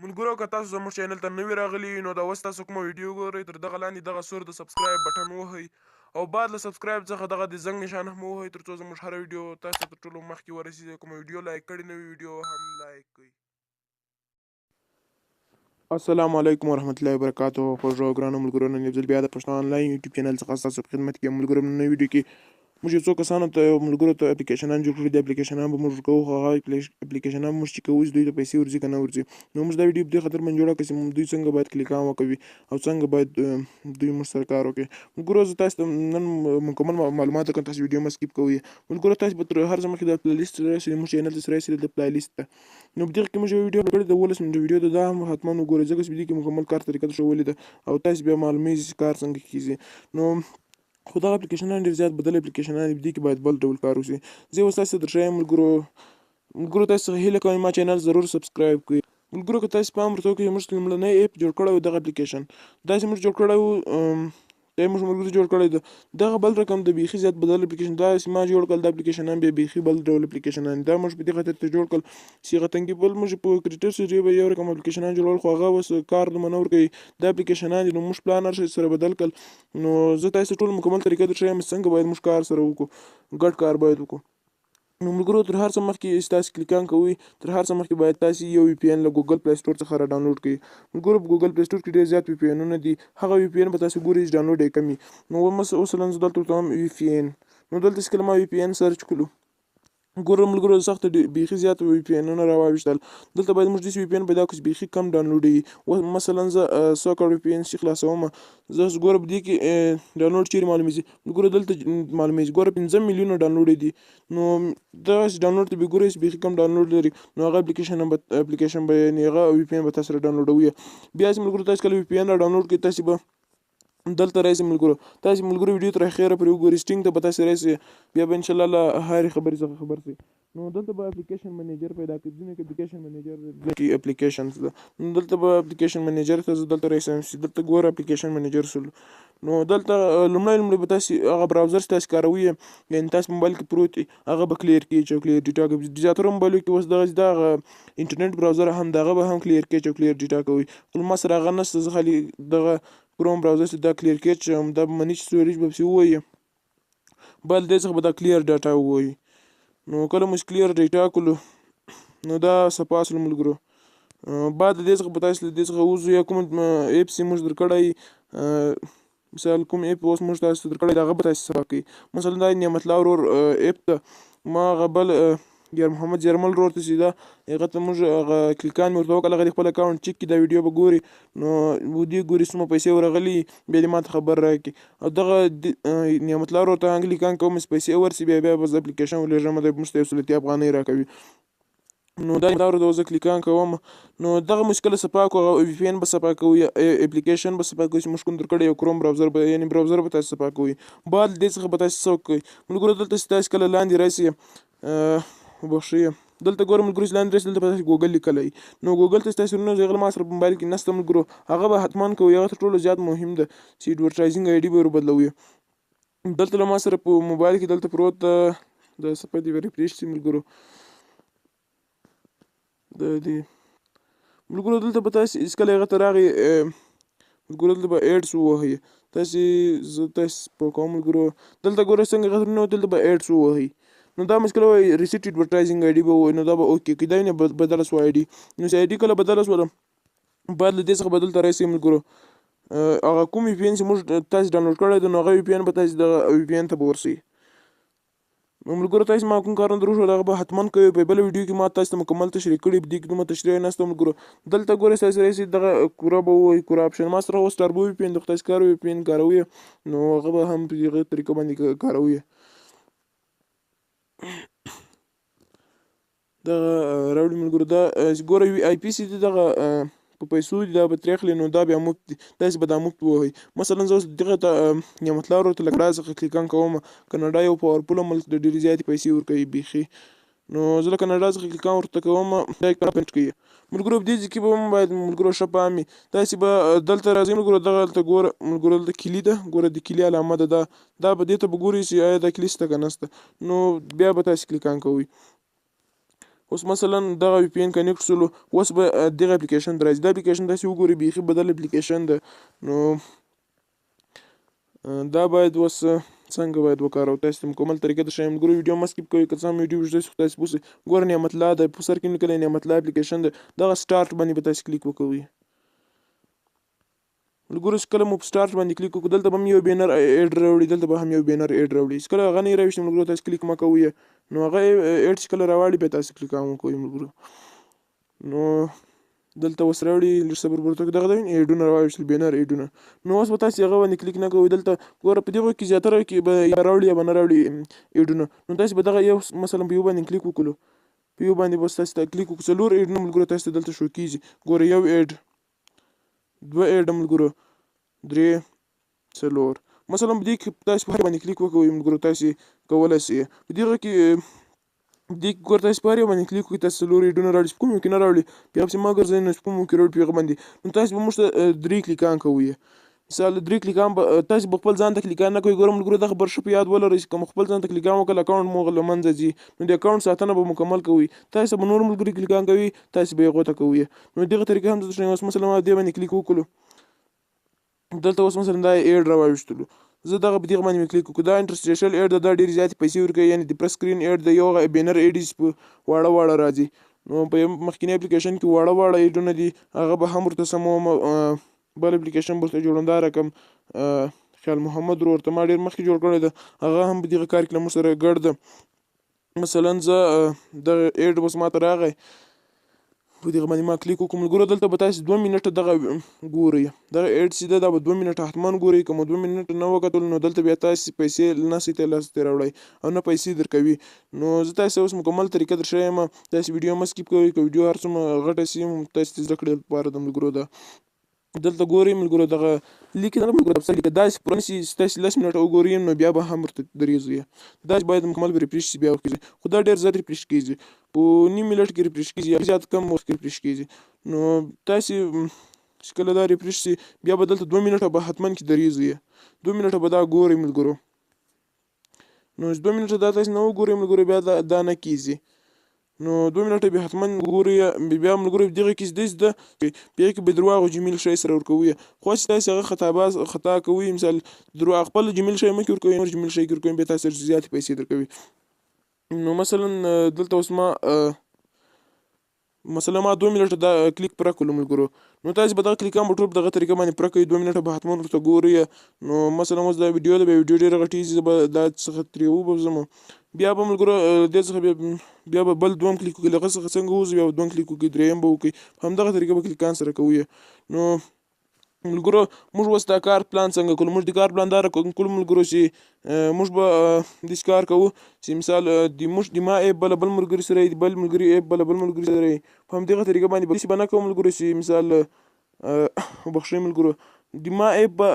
ملګرو که تاسو زموږ چینل ته نوي راغلي نو دا اوس تاسو کومه ویډیو ګورئ تر دغه لاندې دغه سور د سبسکرایب بټن ووهئ او بعد له سبسکرایب څخه دغه د زنګ نشان هم ووهئ تر څو زموږ هره ویډیو تاسو ته تر ټولو مخکې ورسیږي. کومه ویډیو لایک کړې نوي ویډیو هم لایک کړئ. السلام علیکم ورحمت الله وبرکاتہ. خوږو ګرانو ملګرو، نن یو ځل بیا د پښتو آنلاین یوټیوب چینل څخه ستاسو په خدمت کې یم. ملګرو، نن نوې ویډیو کې موږ یو څو کسانو ته ملګرو ته اپلیکیشنان جوړ کړي دي. اپلیکیشنان به موږ کوو، هغه اپلیکیشنان موږ چې کوو دوی ته پیسې ورځي که نه ورځي. نو موږ دا ویډیو په دې خاطر باندې جوړه کړه چې دوی څنګه باید کلیکان وکوي او څنګه باید دوی موږ سره کار وکړي. ملګرو، زه تاسو ته نن مکمل معلومات درکوم، تاسو ویډیو مه سکیپ کوئ. ملګرو، تاسو به تر هر څه مخکې د پلی لیست راسئ، زموږ چینل ته راسئ د پلی لیست ته. نو په دغه کې موږ یو ویډیو کړې ده 12 منټه ویډیو ده، دا هم حتما وګورئ ځکه چې په دې کې مکمل کار طریقه ښودلې ده او تاسو بیا معلومیږي چې کار څنګه کیږي. نو خو دغه اپلیکیشنان ډېر زیات بدل اپلیکیشنان دي، په دې کې باید بل ډول کار وشي. زه اوس تاسو ته درښایم ملګرو تاسو څخه هیله کوم ما چینل ضرور سبسکرایب کړئ. ملګرو، که تاسو پام ورته وکړئ، موږ لومړنی اپ جوړ کړی و دغه اپلیکیشن، داسې موږ جوړ کړی و دا موږ ملګرو جوړ کړی ده. دغه بل رقم د بیخي زیات بدل اپلیکیشن، داسې ما جوړ کړل د اپلیکیشنان بیا بیخي بل ډول اپلیکیشنان دا موږ په دې خاطر ته جوړ کړل چې هغه تنګي بل موږ په کرېټر سټوډیو به یو رقم اپلیکیشنان جوړول، خو هغه اوس کار دومره نه ورکوي. دا اپلیکیشنان دي نو موږ پلانر سره بدل کړل. نو زه تاسو ټول مکمل طریقه درښایم څنګه باید موږ کار سره وکړو، ګډ کار باید وکړو. نو ملګرو، تر هر څه مخکې تاسو کلیکان کوئ، تر هر څه مخکې باید تاسو یو وي پی ان له ګوګل پلی سټور څخه را ډاونلوډ کړئ. ملګرو، په ګوګل پلی سټور کې ډېر زیات وي پی انونه دي، هغه وي پی ان به تاسو ګورئ چې ډاونلوډ یې کمي. نو مثلا زه دلته ورته وایم وي پی ان. نو دلته چې کله ما وي پی ان سرچ کړو، ګورم ملګرو سخت بیخي زیات وي پی انونه راواویشتل. دلته باید موږ داسې وي پی ان پیدا کړو چې بیخي کم ډاونلوډوي. مثلا زه 100 کړ وي پی ان چې خلاصوم، زه ګوره په دې کې ډاونلوډ چیرې معلومیږي. ملګرو، دلته معلومیږي ګوره 15 میلیونه ډاونلوډ دي. نو دغسې ډاونلوډ ته به ګورئ چې بیخي کم ډاونلوډ لري. نو هغه اپلیکیشن به یعنې هغه وي پی ان به تاسو سره ډاونلوډوي. بیا چې ملګرو تاسو کله وي پی ان را ډاونلوډ کړئ، تاسو به دلته راشئ. تاسو ملګرو ویډیو تر اخره پورې وګورئ، سټینګ ته به تاسو راشئ، بیا به انشاءالله له هرې خبرې څخه خبر شئ. نو دلته به اپلیکیشن منیجر پیدا کړئ، ځینې کې اپلیکیشن منیجر کې اپلیکیشنز ده. نو دلته به اپلیکیشن منیجر ته زه دلته راشم چې دلته ګوره اپلیکیشن منیجر سولو. نو دلته لومړی به تاسو هغه براوزر چې تاسو کاروئ یعنې تاسو موبایل کې پروت وي هغه به کلیر کړئ چې کلیر ډیټا کوي. زیاتره موبایلو کې اوس دغه انټرنیټ براوزر هم دغه به هم کلیر کړئ چې کلیر ډیټا کوي. خو ما سره هغه نشته، زه خالي دغه کروم براوزر چې دا کلیر کړئ چې دا منیج سټوریج به پسې ووایي، بل دې څخه به دا کلیر ډاټا ووایي. نو کله موږ کلیر ډیټا کړو نو دا صفا سول ملګرو. بعد دې څخه به تاسو له دې څخه ووځو، یا کوم ایپس یې موږ درکړی، مثال کوم ایپ اوس موږ تاسو ته درکړی هغه به تاسو صفا کوئ. مثلا دا نعمت الله ورور ایپ ته ما هغه بل یار محمد زیرمل ورور ته چې دا هغه ته موږ هغه کلیکان مې ورته وکړل، هغه د خپل اکاونټ چیک کړي، دا ویډیو به ګوري. نو دې ګوري څومره پیسې ورغلي، بیا دې ماته خبر راکړي. او دغه نعمت الله ورور ته کلیکان کوم چې پیسې ورسي، بیا به زه اپلیکیشن ولېږم، دی موږ ته 130 افغانۍ راکوي. نو دا ورته زه کلیکان کوم. نو دغه مشکل صفا کوو، وي پی ان به صفا کوو، اپلیکیشن به صفا کوو چې موږ کوم درکړی یو کروم براوزر به یعنې براوزر به تاسو صفا کوئ. بعد دې څخه به تاسو څه وکړئ ملګرو، دلته چې تاسو کله لاندې راشئ وبخښئ، دلته ګورم ملګرو چې لاندې راشئ، دلته به تاسو ګوګل لیکلی. نو ګوګل ته تاسو نه هغه ما سره په موبایل کې نشته ملګرو، هغه به حتما کوئ، هغه تر ټولو زیات مهم ده چې ایډورټایزینګ آی ډي به وربدلوي. دلته له ما سره په موبایل کې دلته پروت ده، د څه په دې ریفریش شي ملګرو، د دې ملګرو دلته به تاسو هېڅکله هغه ته راغئ ملګرو، دلته به ایډس ووهئ. زه تاسو په کوم ملګرو دلته ګورئ څنګه غږ نه، دلته به ایډس ووهئ. نو دا مشکل وایي ریسیټ ایډورټایزینګ آی ډي به ووایي. نو دا به اوکې کړي، دا یې بدله سوه آی ډي. نو چې آی ډي کله بدله سوله، بعد له دې څخه به دلته راشئ ملګرو، هغه کوم وي پی ان چې موږ تاسو ډاونلوډ کړی دی، نو هغه وي پی ان به تاسو دغه وي پی ان ته به ورسئ. نو ملګرو، تاسو ما کوم کارونه در وښودل هغه به حتما کوئ. په بله ویډیو کې ما تاسو ته مکمل تشریح کړي، په دې کې دومره تشریح نشته ملګرو. دلته ګورئ تاسو راشئ، دغه کوره به ووایي، کوره اپشن ما سره اوس ټربو وي پی ان د تاسو کار وي پی ان کاروي، نو هغه به هم په دغه طریقه باندې کاروي. دغه راوړي ملګرو، دا ګوره آی پی سي دي دغه په پیسو دي، دا به ترې اخلي، نو دا بیا مفت دي، تاسې به دا مفت ووهئ. مثلا زه اوس دغه ته نعمت الله ورور ته له کاناډا څخه کلیکان کوم. کاناډا یو پاورفوله ملک دی، ډېرې زیاتې پیسې ورکوي بیخي. نو زه له کاناډا څخه کلیکان ورته کوم، دا یې پینټ کوي. ملګرو په دې ځای کې به هم باید ملګرو ښه پام وي، تاسې به دلته راځئ ملګرو، دغه هلته ګوره ملګرو دلته کلي ده، ګوره د کلي علامه ده، دا به دې ته به ګورئ چې آیا دا کلي شته که نشته. نو بیا به تاسې کلیکان کوئ. اوس مثلا دغه وی پی ان کنیکټ شولو اوس به دغه اپلیکیشن ته راځي. دا اپلیکیشن تاسې وګورئ بیخي بدل اپلیکیشن ده. نو دا باید اوس څنګه باید وکاروو تاسې ته مکمل طریقه درښایم. ملګرو ویډیو مه سکیپ کوئ. که څه هم ویډیو اوږده شي خو تاسې پوه شئ. ګوره نعمت الله ده په سر کې مې لیکلی نعمت الله اپلیکیشن ده. دغه سټارټ باندې به تاسې کلیک وکوئ. ملګرو چې کله مو په سټارټ باندې کلیک وکړو دلته به هم یو بینر ایډ راوړي، دلته به هم یو بینر ایډ راوړي. چې کله هغه نه راوشي ملګرو تاسې کلیک مه کوئ. نو هغه ایډ چې کله راوړي بیا تاسې کلیک هم وکوئ ملګرو. نو دلته اوس راوړي لږ صبر ورته وکړئ. دغه د ایډونه راوایستل بینر ایډونه. نو اوس به تاسې هغه باندې کلیک نه کوئ. دلته ګوره په دغو کې زیاتره کې به یا راوړي یا به نه راوړي ایډونه. نو تاسې به دغه یو مثلا په یو باندې کلیک وکړو. په یو باندې به تاسې ته کلیک وکړو. څلور ایډونه ملګرو تاسې ته دلته شو کېږي. ګوره یو ایډ، دوه ایډه ملګرو، درې، څلور. مثلا په دې کې تاسې په هر باندې کلیک وکوئ ملګرو تاسې کولی شئ. په دغه کې دې کې ګوره تاسې په هر یو باندې کلیک وکړئ تاسې څلور ایډونه راوړي. چې په کومو کې نه راوړي بیا پسې مه ګرځئ، نو چې په کومو کې راوړي په هغه باندې نو تاسې به موږ ته درې کلیکان کوئ. مثال درې کلیکان به تاسې به خپل ځان ته کلیکان نه کوئ. ګوره ملګرو دغه خبره ښه په یاد ولرئ چې که مو خپل ځان ته کلیکان وکړل اکاونټ مو له منځه ځي. نو د اکاونټ ساتنه به مکمل کوئ. تاسې به نور ملګري کلیکان کوي تاسې به هغو ته کوئ. نو دغه طریقه هم درته ښیم. اوس مثلا ما دې باندې کلیک وکړو. دلته اوس مثلا دا ایډ راوایستلو. زه دغه په دغه باندې مې کلیک وکړو. دا انټرسټیشل ایډ ده، دا ډېرې زیاتې پیسې ورکوي. یعنې د پرس سکرین ایډ د یو بینر ایډ چې په واړه واړه راځي. نو په مخکینی اپلیکیشن کې واړه واړه ایډونه دي هغه به هم ورته سموم. بل اپلیکیشن به ورته جوړم دا رقم خیال محمد ورور ته ما ډېر مخکې جوړ کړی ده. هغه هم په دغه کار کې له موږ سره ګډ ده. مثلا زه دغه ایډ اوس ما ته راغی په دغه باندې ما کلیک وکړم. ملګرو دلته به تاسې 2 منټه دغه ګورئ. دغه ایډ چې ده دا به 2 منټه حتما ګورئ. که مو 2 منټه نه وکتل نو دلته بیا تاسې پیسې نه شئ لاسته راوړئ او نه پیسې درکوي. نو زه تاسې اوس مکمل طریقه درښیم. تاسې ویډیو مه سکیپ کوئ. که ویډیو هر څومره غټه شي تاسې د زده کړې لپاره د ملګرو ده. دلته ګورئ ملګرو دغه لیکي ده ملګرو افسر لیکه داسې پوره نه شي چې تاسې 10 منټه وګورئ نو بیا به هم ورته درېږي. داسې باید مکمل ریفریش شي بیا وکړي. خو دا ډېر زر ریفریش کېږي. په نیم منټ کې ریفریش کېږي یا زیات کم وخت کې ریفریش کېږي. نو تاسې چې کله دا ریفریش شي بیا به دلته 2 منټه به حتما کې درېږي. 2 منټه به دا ګورئ ملګرو. نو 2 منټه دا تاسې نه وګورئ ملګرو بیا دا نه کېږي. نو 2 منټه بیا حتما ګورئ. بیا ملګرو دغه کې داسې ده بیا کې به درواغ او جمیل شی سره ورکوئ. خو چې تاسې هغه خطا کوئ مثال درواغ خپل جمیل شی مه کې ورکوئ نور جمیل شی کې ورکوئ بیا تاسې زیاتې پیسې درکوي. نو مثلا دلته اوس ما 2 منټه دا کلیک پوره کړلو ملګرو. نو تاسې به دغه کلیکان به ټول په دغه طریقه باندې پوره کوئ. 2 منټه به حتما ورته ګورئ. نو مثلا اوس دا ویډیو ده ویډیو ډېره غټېږي. زه به دا څخه ترې وبوځم بیا به ملګرو دې څخه بیا به بل دویم کلیک وکړئ. له هغه څخه څنګه ووځي بیا به دویم کلیک وکړئ، درېیم به وکړئ. په همدغه طریقه به کلیکان سره کوئ. نو ملګرو موږ اوس دا کار پلان څنګه کړو. موږ د کار پلان دا کړو ملګرو چې موږ به داسې کار کوو چې مثال موږ د ما ایپ بله بل ملګري سره د بل ملګري ایپ بله بل ملګري سره په همدغه طریقه باندې داسې به نه کوو ملګرو چې مثال وبخښئ ملګرو د ما ایپ به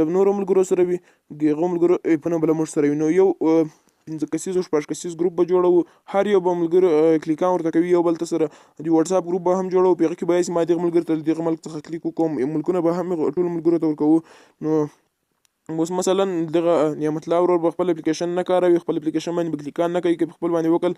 له نورو ملګرو سره وي، د هغو ملګرو ایپونه به له موږ سره وي. نو یو 5 کسیز او 6 کسیز ګروپ به جوړوو. هر یو به ملګرو کلیکان ورته کوي یو بل ته سره. د واتساپ ګروپ به هم جوړوو. په هغه کې به یې ما دغه ملګري ته دغه ملک څخه کلیک وکړم. ملکونه به هم ټولو ملګرو ته ورکوو. نو اوس مثلا دغه نعمت الله ورور به خپل اپلیکیشن نه کاروي، خپل اپلیکیشن باندې به کلیکان نه کوي. که په خپل باندې وکړل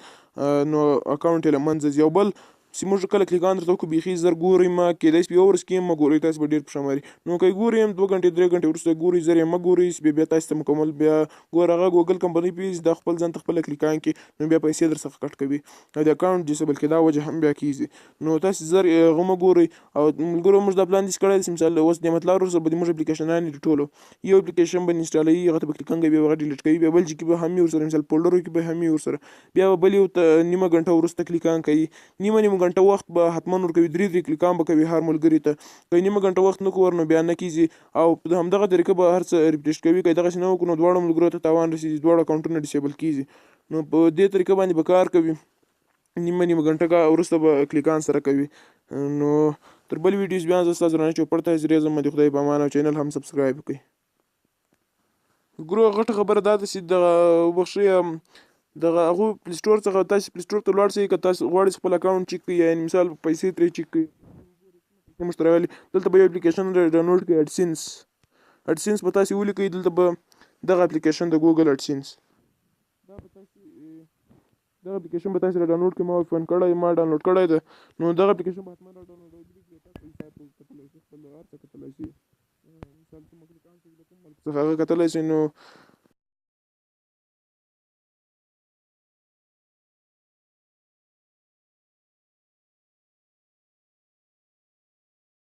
نو اکاونټ یې له منځه ځي. او بل چې موږ کله کلیکان درته وکړو بیخي زر ګورئ مه، کېدای شي په یو ورځ کې هم مه ګورئ، تاسې به ډېر په شماري. نو که یې ګورئ هم 2 غنټې 3 غنټې وروسته ګورئ، زر یې مه ګورئ بیا تاسې ته مکمل بیا ګوره هغه ګوګل کمپنۍ پیز دا خپل ځان ته خپله کلیکان کې نو بیا پیسې در څخه کټ کوي او د اکاونټ ډسیبل کېدا وجه هم بیا کېږي. نو تاسې زر هغه مه ګورئ. او ملګرو موږ دا پلان داسې کړی دی مثال اوس نعمت الله ورور سره به زموږ اپلیکیشنان دي ټولو یو اپلیکیشن به انسټالوي هغه ته به کلیکان کوي بیا هغه ډیلیټ کوي. بیا بل ځای کې به هم ورسره مثال فولډرو کې به هم ورسره بیا به بل یو نیمه غنټه وروسته کلیکان کوي. نیمه غنټه وخت به حتما ورکوي. 3 کلیکان به کوي هر ملګري ته. که نیمه غنټه وخت نه کوو نو بیا نه کېږي. او په همدغه طریقه به هر څه ریفریش کوي. که دغسې نه وکړو نو دواړو ملګرو ته تاوان رسېږي، دواړه اکاونټونه ډسیبل کېږي. نو په دې طریقه باندې به کار کوي. نیمه غنټه وروسته به کلیکان سره کوي. نو تر بل ویډیوز بیا زه ستاسو رانه چوپړ ته حاضرېږم. د خدای په امان او چینل هم سبسکرایب کړئ. ګرو غټه خبره دا ده چې دغه وبخښئ دغه هغو پلی سټور څخه تاسې پلی سټور ته ولاړ شئ. که تاسو غواړئ خپل اکاونټ چیک کړئ یعنې مثال پیسې ترې چیک کړئ موږ ته راغلي دلته به یو اپلیکیشن ډاونلوډ کړئ اډسینس به تاسې ولیکئ. دلته به دغه اپلیکیشن د ګوګل اډسینس دا به تاسې دغه اپلیکیشن به تاسو را ډاونلوډ کړئ. ما فون کړی، ما ډاونلوډ کړی دی. نو دغه اپلیکیشن به حتما را ډاونلوډوئ. تاسو حساب کتلی شئ، خپل هر څه کتلی شئ. مثال څه مخکې کان چې د کوم ملک څخه هغه کتلی شئ. نو